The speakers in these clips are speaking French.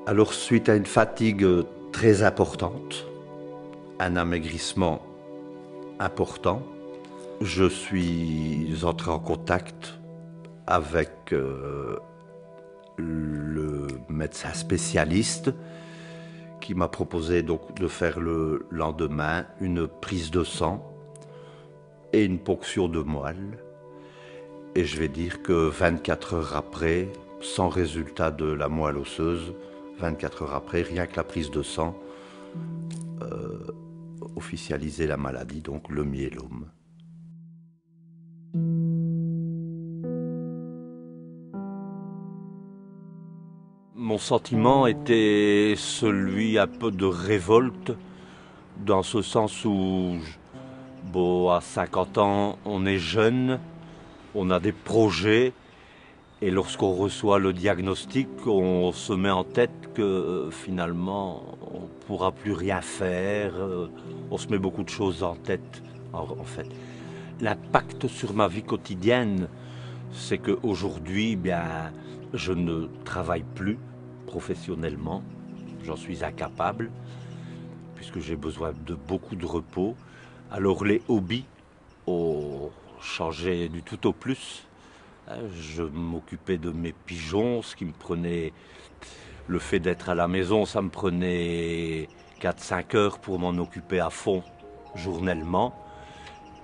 Alors, suite à une fatigue très importante, un amaigrissement important, je suis entré en contact avec le médecin spécialiste qui m'a proposé donc de faire le lendemain une prise de sang et une ponction de moelle. Et je vais dire que 24 heures après, sans résultat de la moelle osseuse, 24 heures après, rien que la prise de sang, officialisait la maladie, donc le myélome. Mon sentiment était celui un peu de révolte, dans ce sens où, bon, à 50 ans, on est jeune, on a des projets, et lorsqu'on reçoit le diagnostic, on se met en tête que finalement, on ne pourra plus rien faire, on se met beaucoup de choses en tête, en fait. L'impact sur ma vie quotidienne, c'est qu'aujourd'hui, bien, je ne travaille plus professionnellement, j'en suis incapable, puisque j'ai besoin de beaucoup de repos. Alors les hobbies ont changé du tout au plus. Je m'occupais de mes pigeons, ce qui me prenait, le fait d'être à la maison, ça me prenait 4-5 heures pour m'en occuper à fond, journellement.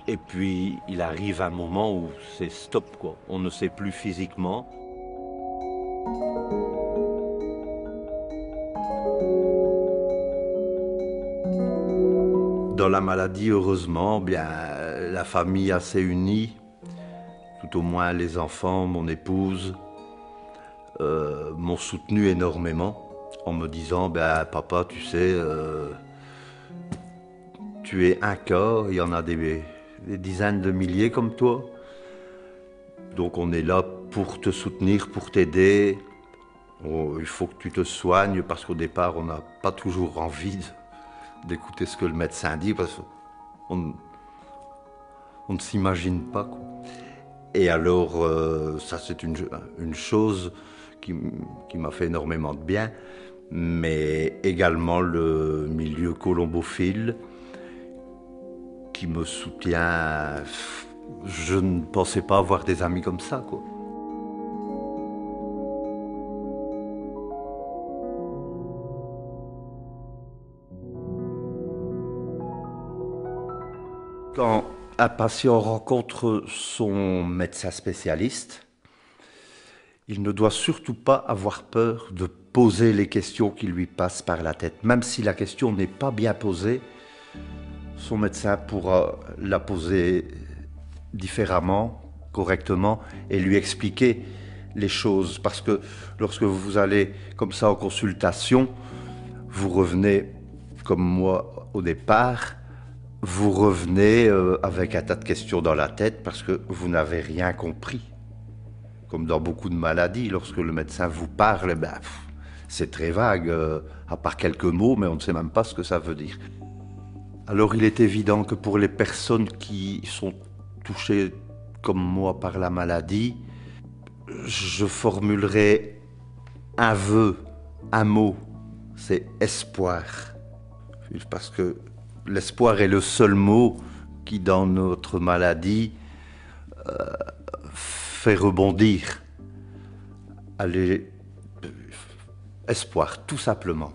Et puis, il arrive un moment où c'est stop, quoi. On ne sait plus physiquement. Dans la maladie, heureusement, bien, la famille assez unie, tout au moins les enfants, mon épouse, m'ont soutenu énormément en me disant, ben, papa, tu sais, tu es un cas, il y en a des dizaines de milliers comme toi. Donc on est là pour te soutenir, pour t'aider. Il faut que tu te soignes parce qu'au départ, on n'a pas toujours envie d'écouter ce que le médecin dit parce qu'on ne s'imagine pas, quoi. Et alors, ça c'est une chose qui m'a fait énormément de bien, mais également le milieu colombophile qui me soutient. Je ne pensais pas avoir des amis comme ça, quoi. Quand un patient rencontre son médecin spécialiste, il ne doit surtout pas avoir peur de poser les questions qui lui passent par la tête. Même si la question n'est pas bien posée, son médecin pourra la poser différemment, correctement, et lui expliquer les choses. Parce que lorsque vous allez comme ça en consultation, vous revenez, comme moi au départ, vous revenez avec un tas de questions dans la tête parce que vous n'avez rien compris. Comme dans beaucoup de maladies, lorsque le médecin vous parle, ben, c'est très vague, à part quelques mots, mais on ne sait même pas ce que ça veut dire. Alors il est évident que pour les personnes qui sont touchées comme moi par la maladie, je formulerai un vœu, un mot, c'est espoir. Parce que l'espoir est le seul mot qui, dans notre maladie, fait rebondir. Allez, espoir, tout simplement.